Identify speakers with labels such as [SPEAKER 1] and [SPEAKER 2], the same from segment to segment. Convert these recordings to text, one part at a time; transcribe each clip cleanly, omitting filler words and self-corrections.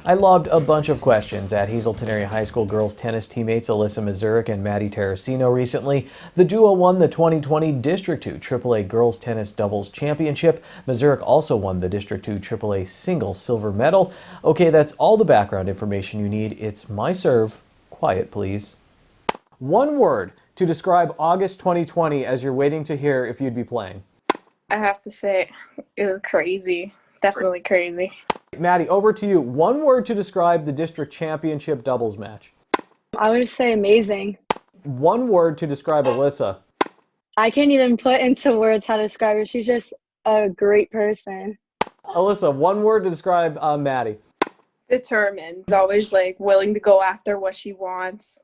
[SPEAKER 1] I lobbed a bunch of questions at Hazelton Area High School girls tennis teammates Alyssa Mazurek and Maddie Terraccino recently. The duo won the 2020 District 2 AAA Girls Tennis Doubles Championship. Mazurek also won the District 2 AAA Singles Silver Medal. Okay, that's all the background information you need. It's my serve. Quiet, please. One word to describe August 2020 as you're waiting to hear if you'd be playing.
[SPEAKER 2] I have to say, it was crazy. Definitely crazy.
[SPEAKER 1] Maddie, over to you. One word to describe the district championship doubles match.
[SPEAKER 3] I would say amazing.
[SPEAKER 1] One word to describe Alyssa.
[SPEAKER 3] I can't even put into words how to describe her. She's just a great person.
[SPEAKER 1] Alyssa, one word to describe Maddie.
[SPEAKER 2] Determined. She's always willing to go after what she wants.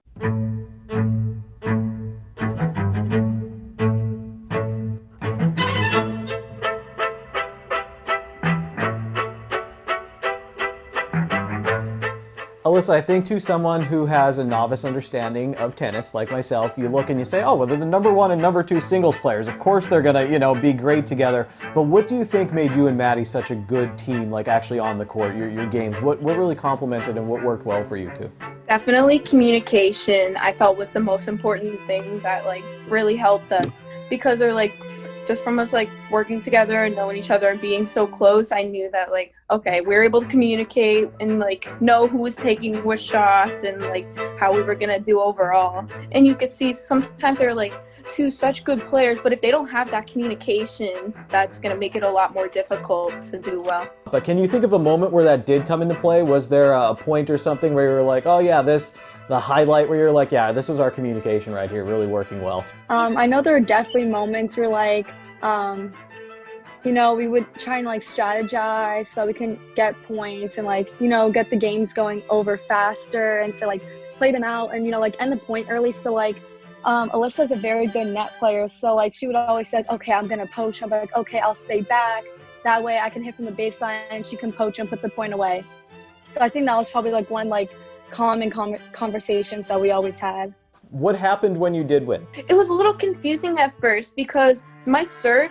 [SPEAKER 1] Alyssa, I think to someone who has a novice understanding of tennis, like myself, you look and you say, oh, well, they're the number 1 and number 2 singles players. Of course they're going to, be great together. But what do you think made you and Maddie such a good team, actually on the court, your games? What really complemented and what worked well for you two?
[SPEAKER 2] Definitely communication, I felt, was the most important thing that, really helped us. Because they're, just from us working together and knowing each other and being so close, I knew that okay, we were able to communicate and know who was taking which shots and how we were gonna do overall. And you could see sometimes they're two such good players, but if they don't have that communication, that's gonna make it a lot more difficult to do well.
[SPEAKER 1] But can you think of a moment where that did come into play? Was there a point or something where you were like, oh yeah, the highlight where you're like, yeah, this was our communication right here, really working well?
[SPEAKER 3] I know there were definitely moments where we would try and strategize so we can get points and get the games going over faster and to play them out and end the point early. So Alyssa's a very good net player, so she would always say, okay, I'm gonna poach. I'm like, okay, I'll stay back. That way I can hit from the baseline and she can poach and put the point away. So I think that was probably one common conversations that we always had.
[SPEAKER 1] What happened when you did win?
[SPEAKER 2] It was a little confusing at first because my serve,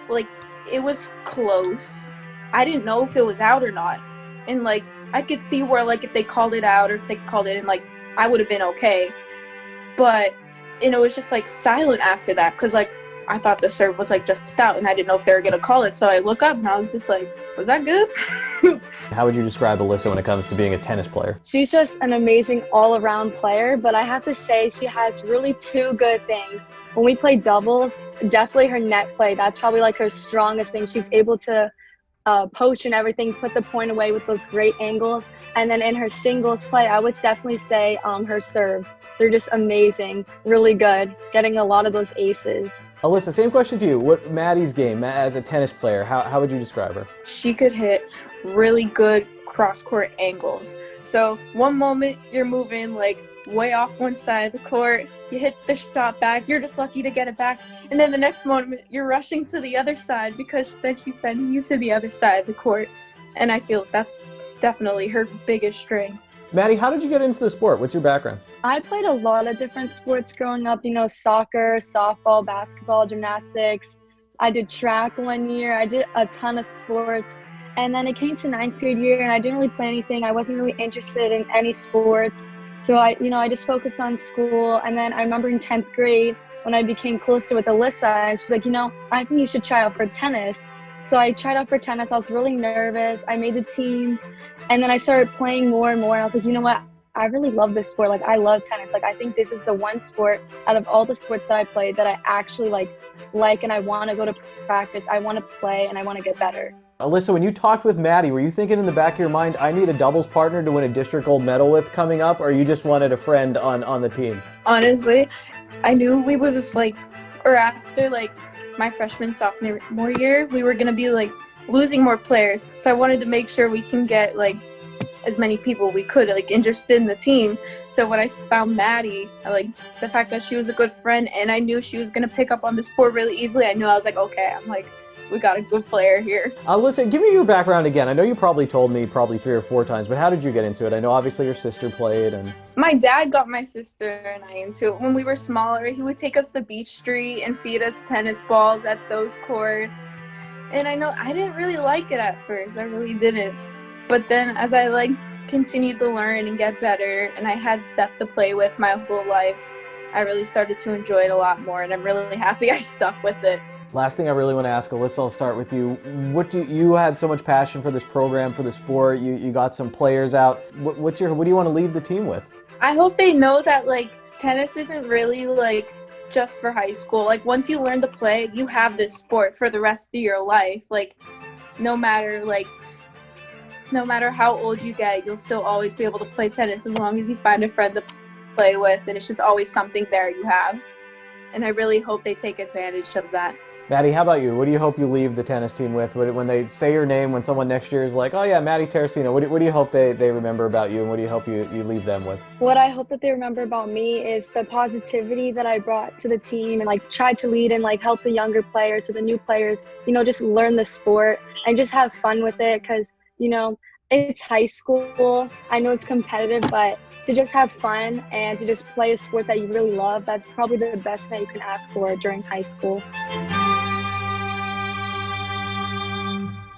[SPEAKER 2] it was close. I didn't know if it was out or not. And I could see where if they called it out or if they called it in, I would have been okay. But it was just silent after that because I thought the serve was just out and I didn't know if they were gonna call it. So I look up and I was just was that good?
[SPEAKER 1] How would you describe Alyssa when it comes to being a tennis player?
[SPEAKER 3] She's just an amazing all-around player, but I have to say she has really two good things. When we play doubles, definitely her net play. That's probably her strongest thing. She's able to poach and everything, put the point away with those great angles. And then in her singles play, I would definitely say her serves. They're just amazing, really good, getting a lot of those aces.
[SPEAKER 1] Alyssa, same question to you. What Maddie's game as a tennis player, how would you describe her?
[SPEAKER 2] She could hit really good cross-court angles. So one moment you're moving way off one side of the court, you hit the shot back, you're just lucky to get it back, and then the next moment you're rushing to the other side because then she's sending you to the other side of the court. And I feel that's definitely her biggest strength.
[SPEAKER 1] Maddie, how did you get into the sport? What's your background?
[SPEAKER 3] I played a lot of different sports growing up, soccer, softball, basketball, gymnastics. I did track one year. I did a ton of sports. And then it came to 9th grade year and I didn't really play anything. I wasn't really interested in any sports. So I just focused on school. And then I remember in 10th grade when I became closer with Alyssa and she's like, I think you should try out for tennis. So I tried out for tennis. I was really nervous. I made the team. And then I started playing more and more. And I was like, you know what? I really love this sport. I love tennis. I think this is the one sport out of all the sports that I played that I actually like and I want to go to practice. I want to play and I want to get better.
[SPEAKER 1] Alyssa, when you talked with Maddie, were you thinking in the back of your mind, I need a doubles partner to win a district gold medal with coming up, or you just wanted a friend on the team?
[SPEAKER 2] Honestly, I knew we would have or after my freshman sophomore year, we were gonna be losing more players. So I wanted to make sure we can get as many people we could interested in the team. So when I found Maddie, the fact that she was a good friend and I knew she was gonna pick up on the sport really easily, I knew I was okay, we got a good player here.
[SPEAKER 1] Listen, give me your background again. I know you probably told me 3 or 4 times, but how did you get into it? I know obviously your sister played and...
[SPEAKER 2] My dad got my sister and I into it. When we were smaller, he would take us to Beach Street and feed us tennis balls at those courts. And I know I didn't really like it at first. I really didn't. But then as I continued to learn and get better, and I had Steph to play with my whole life, I really started to enjoy it a lot more, and I'm really happy I stuck with it.
[SPEAKER 1] Last thing I really want to ask, Alyssa, I'll start with you. You had so much passion for this program, for the sport. You got some players out. What do you want to leave the team with?
[SPEAKER 2] I hope they know that like tennis isn't really like just for high school. Like once you learn to play, you have this sport for the rest of your life. Like no matter how old you get, you'll still always be able to play tennis as long as you find a friend to play with, and it's just always something there you have. And I really hope they take advantage of that.
[SPEAKER 1] Maddie, how about you? What do you hope you leave the tennis team with? When they say your name, when someone next year is like, oh yeah, Maddie Terraccino, what do you hope they remember about you, and what do you hope you leave them with?
[SPEAKER 3] What I hope that they remember about me is the positivity that I brought to the team, and like tried to lead and like help the younger players or the new players, just learn the sport and just have fun with it, because it's high school. I know it's competitive, but to just have fun and to just play a sport that you really love, that's probably the best thing you can ask for during high school.